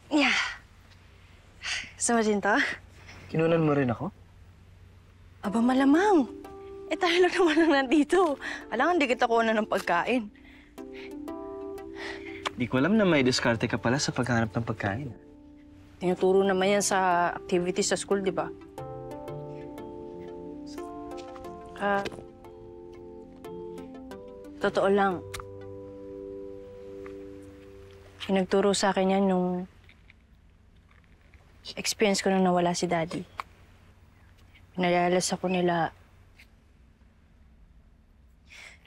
Yeah. Gusto mo din to? Kinunan mo rin ako? Aba, malamang. Tayo lang naman ang nandito. Alam, hindi kita kuha ng pagkain. Di ko alam na may diskarte ka pala sa paghanap ng pagkain. Tinuturo naman yan sa activities sa school, di ba? Totoo lang. Pinagturo sa akin yan nung experience ko nung nawala si Daddy. Pinalalas ako nila.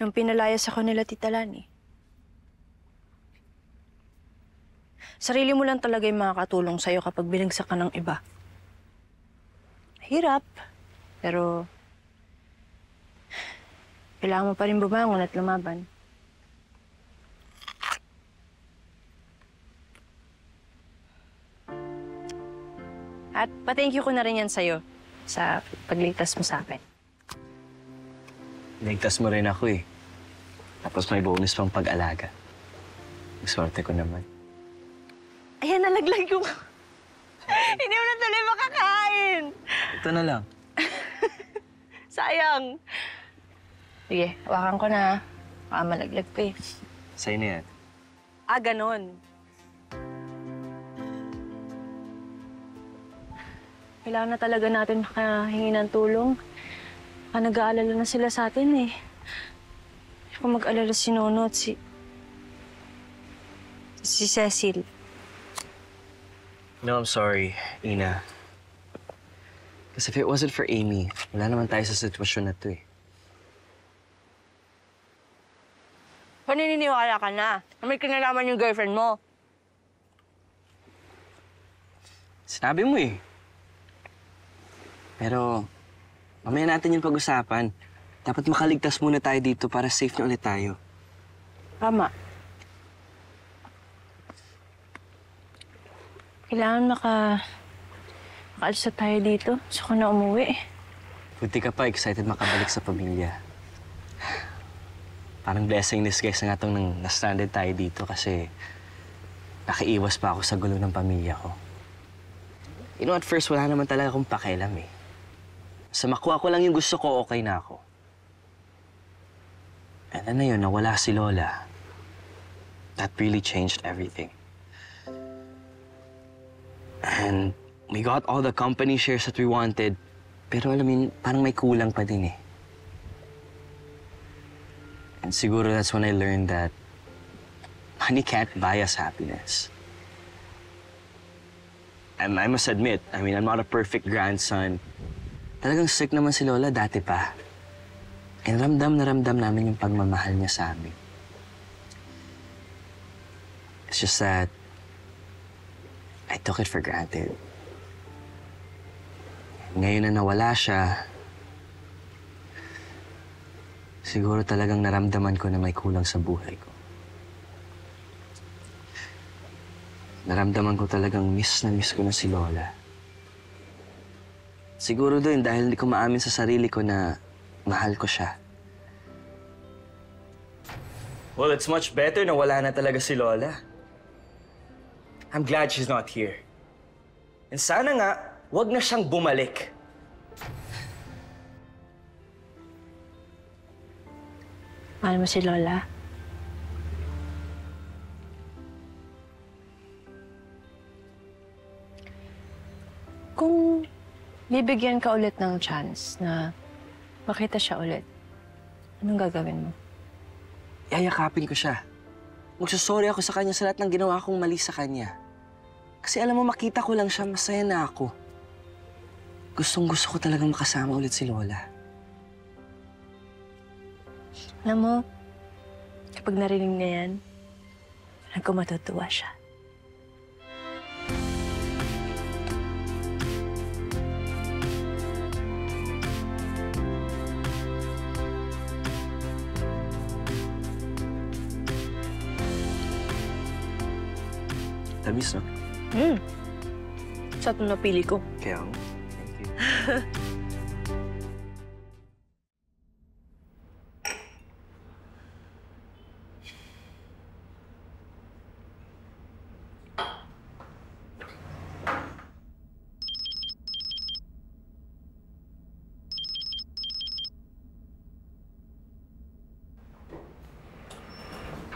Nung pinalayas ako nila, Tita Lani. Sarili mo lang talaga yung makakatulong sa'yo kapag binagsak ka ng iba. Hirap, pero kailangan mo pa rin bumangon at lumaban. At pa-thank you ko na rin yan sa'yo sa pagligtas mo sa akin. Ligtas mo rin ako eh. Tapos may bonus pang pag-alaga. Swerte ko naman. Ayan, nalaglag yung... Hindi mo na tuloy makakain! Ito na lang. Sayang. Sige, hawakan ko na. Baka malaglag pa eh. Sa'yo na yan. Ganon. Kailangan na talaga natin makahingi ng tulong. Baka nag-aalala na sila sa atin eh. Kung mag-alala si Nono at si Cecil. No, I'm sorry, Ina. Kasi if it wasn't for Amy, wala naman tayo sa sitwasyon na to eh. Panininiwala ka na. May kinalaman yung girlfriend mo. Sinabi mo eh. Pero, mamaya natin yung pag-usapan. Dapat makaligtas muna tayo dito para safe na ulit tayo. Tama. Kailangan makaalis na tayo dito. Gusto ko na umuwi. Buti ka pa, excited makabalik sa pamilya. Parang blessing in disguise na nga itong na-stranded tayo dito kasi nakaiwas pa ako sa gulo ng pamilya ko. You know, at first, wala naman talaga akong pakialam eh. Sa makuha ko lang yung gusto ko, okay na ako. And then na yun, nawala si Lola. That really changed everything. And we got all the company shares that we wanted. Pero alam mo, parang may kulang pa din eh. And siguro that's when I learned that money can't buy us happiness. And I must admit, I mean, I'm not a perfect grandson. Talagang sick naman si Lola dati pa. And ramdam na ramdam namin yung pagmamahal niya sa amin. It's just that I took it for granted. Ngayon na nawala siya, siguro talagang naramdaman ko na may kulang sa buhay ko. Naramdaman ko talagang miss na miss ko na si Lola. Siguro doon dahil hindi ko maamin sa sarili ko na mahal ko siya. Well, it's much better na wala na talaga si Lola. I'm glad she's not here. And sana nga, wag na siyang bumalik. Mahal mo si Lola? Kung bibigyan ka ulit ng chance na makita siya ulit, anong gagawin mo? Yayakapin ko siya. Magsusorry ako sa kanya sa lahat ng ginawa kong mali sa kanya. Kasi alam mo, makita ko lang siya, masaya na ako. Gustong-gusto ko talagang makasama ulit si Lola. Alam mo, kapag narinig niya yan, alam ko matutuwa siya. Tamis, no? Sa itong napili ko. Kaya ako. Thank you.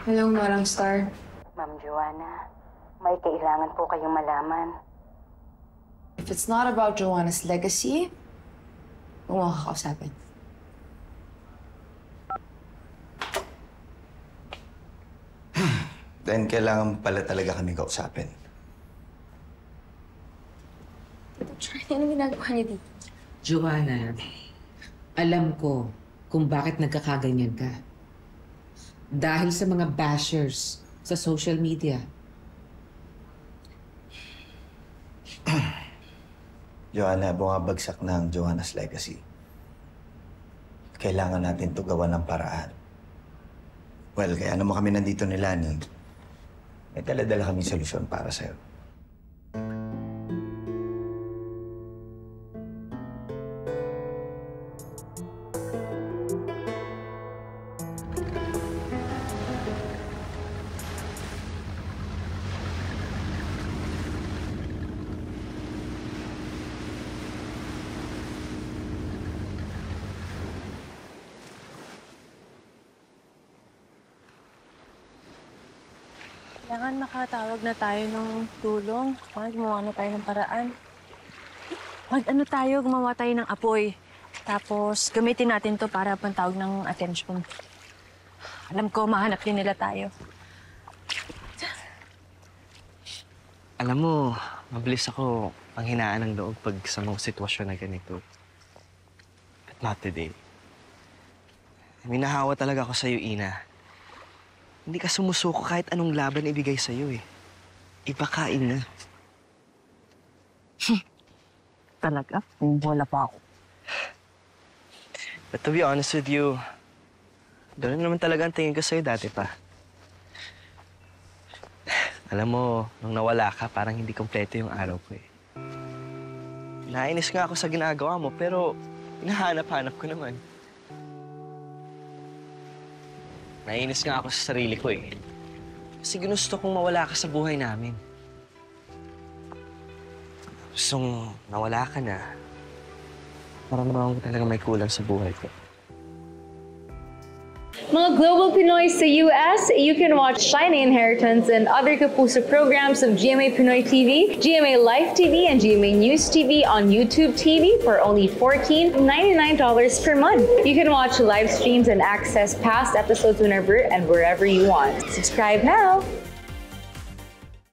Hello, Marang Star. Ma'am Joanna, may kailangan po kayong malaman. If it's not about Joanna's legacy, huwag mo kakausapin. Then kailangan pala talaga kami kausapin. Ano ginagawa niya dito? Joanna, alam ko kung bakit nagkakaganyan ka. Dahil sa mga bashers sa social media. Joanna, bumabagsak na ang Joanna's legacy. Kailangan natin to gawa ng paraan. Well, kaya naman kami nandito ni Lani. May dala-dala kaming solusyon para sa'yo. Kailangan makatawag na tayo ng tulong. Gumawa na tayo ng paraan. Gumawa tayo ng apoy. Tapos gamitin natin to para pantawag ng atensyon. Alam ko, mahanap din nila tayo. Alam mo, mabilis ako panghinaan ng loob pag sa mga sitwasyon na ganito. But not today. Minahawa talaga ako sa'yo, Ina. Hindi ka sumusuko kahit anong laban ibigay sa'yo eh. Ipakain na. Talaga? Wala pa ako. But to be honest with you, doon naman talaga ang tingin ko sa'yo dati pa. Alam mo, nung nawala ka, parang hindi kompleto yung araw ko eh. Nainis nga ako sa ginagawa mo, pero hinahanap-hanap ko naman. Nainis nga ako sa sarili ko eh. Kasi ginusto kong mawala ka sa buhay namin. Gustong nawala ka na. Parang naman talaga may kulang sa buhay ko. Mga Global Pinoy sa US, you can watch Shiny Inheritance and other Kapuso programs of GMA Pinoy TV, GMA Life TV, and GMA News TV on YouTube TV for only $14.99 per month. You can watch live streams and access past episodes whenever and wherever you want. Subscribe now!